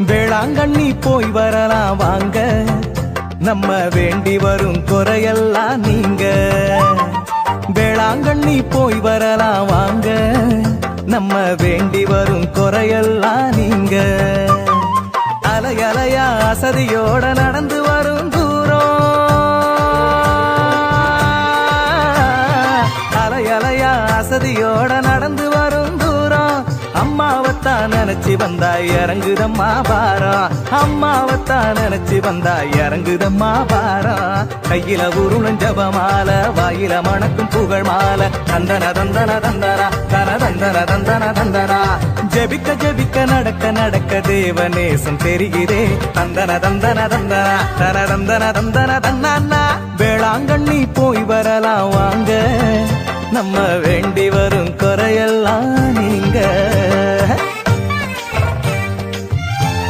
வேளாங்கண்ணி போய் வரலாம் வாங்க, நம்ம வேண்டி வரும் குறையெல்லாம் நீங்க. வேளாங்கண்ணி போய் வரலாம் வாங்க, நம்ம வேண்டி வரும் குறையெல்லாம் நீங்க. அலையலையா அசதியோட நடந்து வரும் தூரம், அலையலையா அசதியோட நடந்து வரும் தூரம். அம்மாவத்தான் நினைச்சு வந்தா இறங்குதம்மா பாரம், அம்மாவத்தான் நினைச்சு வந்தா இறங்குதம்மா பாரம். கையில உருளும் ஜபமால, வாயில மணக்கும் புகழ் மாலை. தந்தன தந்தன தந்தனா தன தந்தன தந்தன தந்தனா. ஜெபிக்க ஜெபிக்க நடக்க நடக்க தேவநேசம் தெரிகிறே. தந்தன தந்தன தந்தனா தன தந்தன தந்தன தன்னா. வேளாங்கண்ணி போய் வரலாம் வாங்க, நம்ம வேண்டி வரும் குறையெல்லாம் நீங்க.